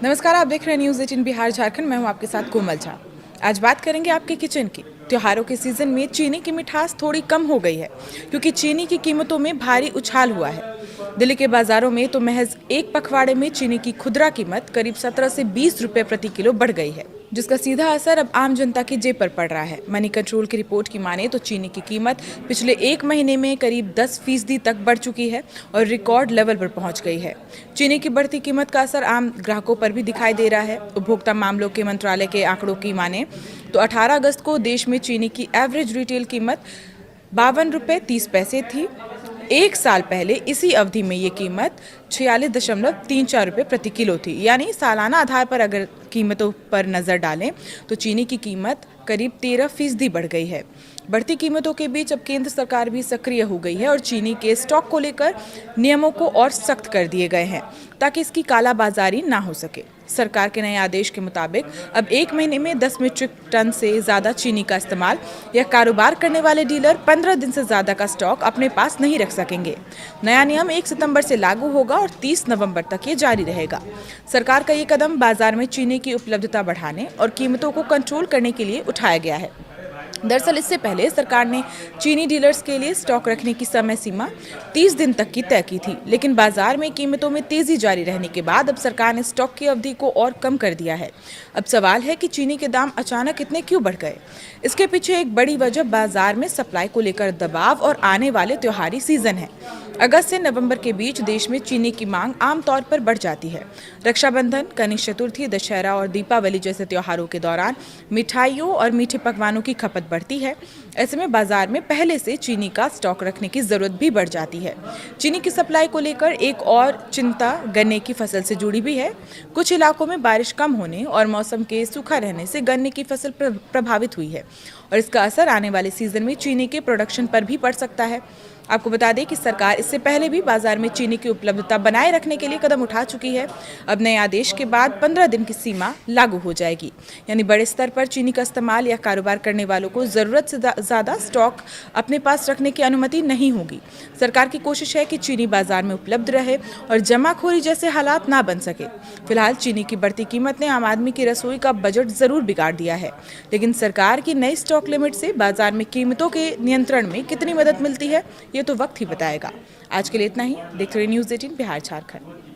नमस्कार, आप देख रहे हैं न्यूज़ 18 बिहार झारखंड। मैं हूं आपके साथ कोमल झा। आज बात करेंगे आपके किचन की। त्योहारों के सीजन में चीनी की मिठास थोड़ी कम हो गई है क्योंकि चीनी की कीमतों में भारी उछाल हुआ है। दिल्ली के बाजारों में तो महज एक पखवाड़े में चीनी की खुदरा कीमत करीब 17 से 20 रुपए प्रति किलो बढ़ गई है, जिसका सीधा असर अब आम जनता की जेब पर पड़ रहा है। मनी कंट्रोल की रिपोर्ट की माने तो चीनी की कीमत पिछले एक महीने में करीब 10% तक बढ़ चुकी है और रिकॉर्ड लेवल पर पहुंच गई है। चीनी की बढ़ती कीमत का असर आम ग्राहकों पर भी दिखाई दे रहा है। उपभोक्ता मामलों के मंत्रालय के आंकड़ों की माने तो 18 अगस्त को देश में चीनी की एवरेज रिटेल कीमत 52 रुपये 30 पैसे थी। एक साल पहले इसी अवधि में ये कीमत 46.34 रुपये प्रति किलो थी। यानी सालाना आधार पर अगर कीमतों पर नज़र डालें तो चीनी की कीमत करीब 13% बढ़ गई है। बढ़ती कीमतों के बीच अब केंद्र सरकार भी सक्रिय हो गई है और चीनी के स्टॉक को लेकर नियमों को और सख्त कर दिए गए हैं ताकि इसकी कालाबाजारी ना हो सके। सरकार के नए आदेश के मुताबिक अब एक महीने में 10 मीट्रिक टन से ज़्यादा चीनी का इस्तेमाल या कारोबार करने वाले डीलर 15 दिन से ज़्यादा का स्टॉक अपने पास नहीं रख सकेंगे। नया नियम 1 सितंबर से लागू होगा और 30 नवंबर तक ये जारी रहेगा। सरकार का ये कदम बाजार में चीनी की उपलब्धता बढ़ाने और कीमतों को कंट्रोल करने के लिए उठाया गया है। दरअसल इससे पहले सरकार ने चीनी डीलर्स के लिए स्टॉक रखने की समय सीमा 30 दिन तक की तय की थी, लेकिन बाजार में कीमतों में तेजी जारी रहने के बाद अब सरकार ने स्टॉक की अवधि को और कम कर दिया है। अब सवाल है कि चीनी के दाम अचानक इतने क्यों बढ़ गए। इसके पीछे एक बड़ी वजह बाजार में सप्लाई को लेकर दबाव और आने वाले त्योहारी सीजन है। अगस्त से नवंबर के बीच देश में चीनी की मांग आमतौर पर बढ़ जाती है। रक्षाबंधन, गणेश चतुर्थी, दशहरा और दीपावली जैसे त्योहारों के दौरान मिठाइयों और मीठे पकवानों की खपत बढ़ती है। ऐसे में बाजार में पहले से चीनी का स्टॉक रखने की जरूरत भी बढ़ जाती है। चीनी की सप्लाई को लेकर एक और चिंता गन्ने की फसल से जुड़ी भी है। कुछ इलाकों में बारिश कम होने और मौसम के सूखा रहने से गन्ने की फसल प्रभावित हुई है और इसका असर आने वाले सीजन में चीनी के प्रोडक्शन पर भी पड़ सकता है। आपको बता दें कि सरकार इससे पहले भी बाजार में चीनी की उपलब्धता बनाए रखने के लिए कदम उठा चुकी है। अब नए आदेश के बाद 15 दिन की सीमा लागू हो जाएगी, यानी बड़े स्तर पर चीनी का इस्तेमाल या कारोबार करने वालों को जरूरत से ज़्यादा स्टॉक अपने पास रखने की अनुमति नहीं होगी। सरकार की कोशिश है कि चीनी बाजार में उपलब्ध रहे और जमाखोरी जैसे हालात ना बन सके। फिलहाल चीनी की बढ़ती कीमत ने आम आदमी की रसोई का बजट जरूर बिगाड़ दिया है, लेकिन सरकार की नई स्टॉक लिमिट से बाजार में कीमतों के नियंत्रण में कितनी मदद मिलती है ये तो वक्त ही बताएगा। आज के लिए इतना ही। देखते रहिए न्यूज़ 18 बिहार झारखंड।